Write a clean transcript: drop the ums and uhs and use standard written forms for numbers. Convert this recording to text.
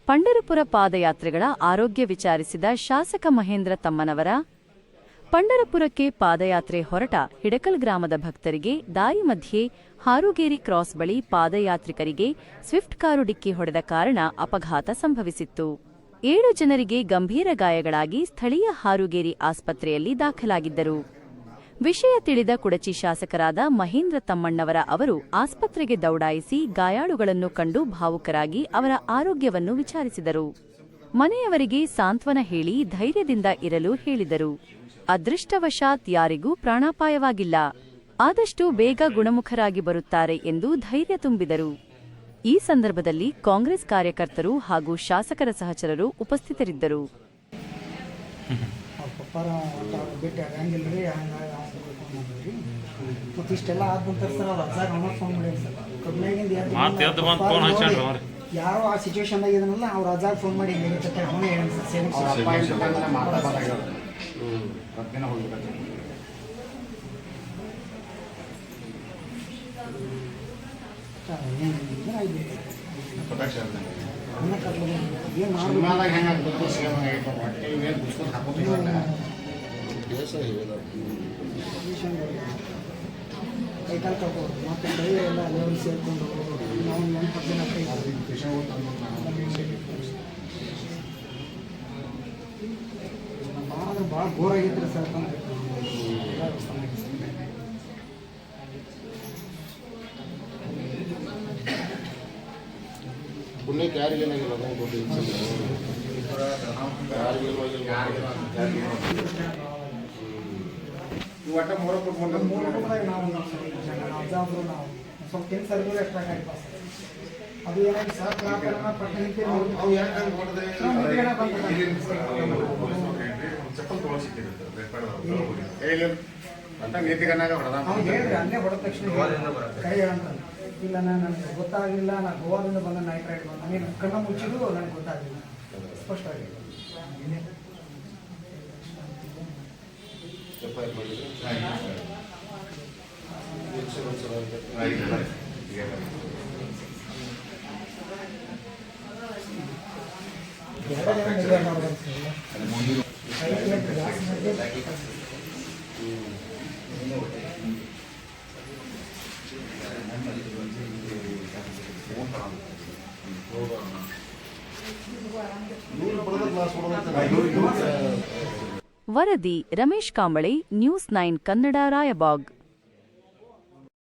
ಪಂಢರಪುರ ಪಾದಯಾತ್ರೆಗಳ ಆರೋಗ್ಯ ವಿಚಾರಿಸಿದ ಶಾಸಕ ಮಹೇಂದ್ರ ತಮ್ಮನವರ. ಪಂಢರಪುರಕ್ಕೆ ಪಾದಯಾತ್ರೆ ಹೊರಟ ಹಿಡಕಲ್ ಗ್ರಾಮದ ಭಕ್ತರಿಗೆ ದಾರಿ ಮಧ್ಯೆ ಹಾರುಗೇರಿ ಕ್ರಾಸ್ ಬಳಿ ಪಾದಯಾತ್ರಿಕರಿಗೆ ಸ್ವಿಫ್ಟ್ ಕಾರು ಡಿಕ್ಕಿ ಹೊಡೆದ ಕಾರಣ ಅಪಘಾತ ಸಂಭವಿಸಿತ್ತು. 7 ಜನರಿಗೆ ಗಂಭೀರ ಗಾಯಗಳಾಗಿ ಸ್ಥಳೀಯ ಹಾರುಗೇರಿ ಆಸ್ಪತ್ರೆಯಲ್ಲಿ ದಾಖಲಾಗಿದ್ದರು. ವಿಷಯ ತಿಳಿದ ಕುಡಚಿ ಶಾಸಕರಾದ ಮಹೇಂದ್ರ ತಮ್ಮಣ್ಣವರ ಅವರು ಆಸ್ಪತ್ರೆಗೆ ದೌಡಾಯಿಸಿ ಗಾಯಾಳುಗಳನ್ನು ಕಂಡು ಭಾವುಕರಾಗಿ ಅವರ ಆರೋಗ್ಯವನ್ನು ವಿಚಾರಿಸಿದರು. ಮನೆಯವರಿಗೆ ಸಾಂತ್ವನ ಹೇಳಿ ಧೈರ್ಯದಿಂದ ಇರಲು ಹೇಳಿದರು. ಅದೃಷ್ಟವಶಾತ್ ಯಾರಿಗೂ ಪ್ರಾಣಾಪಾಯವಾಗಿಲ್ಲ. ಆದಷ್ಟು ಬೇಗ ಗುಣಮುಖರಾಗಿ ಬರುತ್ತಾರೆ ಎಂದು ಧೈರ್ಯ ತುಂಬಿದರು. ಈ ಸಂದರ್ಭದಲ್ಲಿ ಕಾಂಗ್ರೆಸ್ ಕಾರ್ಯಕರ್ತರು ಹಾಗೂ ಶಾಸಕರ ಸಹಚರರು ಉಪಸ್ಥಿತರಿದ್ದರು. ಇಷ್ಟೆಲ್ಲ ಆದ ನಂತರ ಸರ್ ಅವ್ರು ಅಜ್ಜಾಗ ಅವನ ಫೋನ್ ಮಾಡಿ ಸರ್ ಯಾರೋ ಆ ಸಿಚುವೇಶನ್ದಾಗ ಇದನ್ನಲ್ಲ ಅವ್ರ ಅಜ್ಜಾಗ ಫೋನ್ ಮಾಡಿ ಅವನೇ ಹೇಳಿ ಸರ್ ಕೈಕಾಲು ಕಳ್ಕೋದು ಮತ್ತು ಕೈ ಎಲ್ಲ ಲೆವೆಲ್ ಸೇರಿಕೊಂಡು ನಾವು ಭಾಳ ಅಂದ್ರೆ ಭಾಳ ಬೋರ್ ಆಗಿತ್ತು ಸರ್. ಪುಣ್ಯಕ್ಕೆ ಯಾರಿಗೇನಾಗಿಲ್ಲ ಒಟ್ಟ ಮೂರು ಕುಟುಂಬದಾಗ ನಾವು ಅಜ್ಜಾದ್ರು ನಾವು ಸ್ವಲ್ಪ ಕೆಲಸ ಸರ್ಗಳು ಎಕ್ಸ್ಟ್ರಾ ಆಗಿ ಪಾಸ್ ಅದು ಏನಾಗಿ ಸರ್ ಹೇಳ್ರಿ ಅಲ್ಲೇ ಹೊಡೆದ ತಕ್ಷಣ ಕೈ ಹೇಳಂತ ಇಲ್ಲ ನನಗೆ ಗೊತ್ತಾಗಲಿಲ್ಲ. ನಾನು ಗೋವಾದಿಂದ ಬಂದ ನೈಟ್ ರೈಡ್ ಬಂದ ನೀನು ಕಣ್ಣ ಮುಚ್ಚಿದ್ರು ನನಗೆ ಗೊತ್ತಾಗಲಿಲ್ಲ ಸ್ಪಷ್ಟವಾಗಿ. ವರದಿ ರಮೇಶ್ ಕಾಂಬಳೆ, ನ್ಯೂಸ್ 9 ಕನ್ನಡ, ರಾಯಬಾಗ್.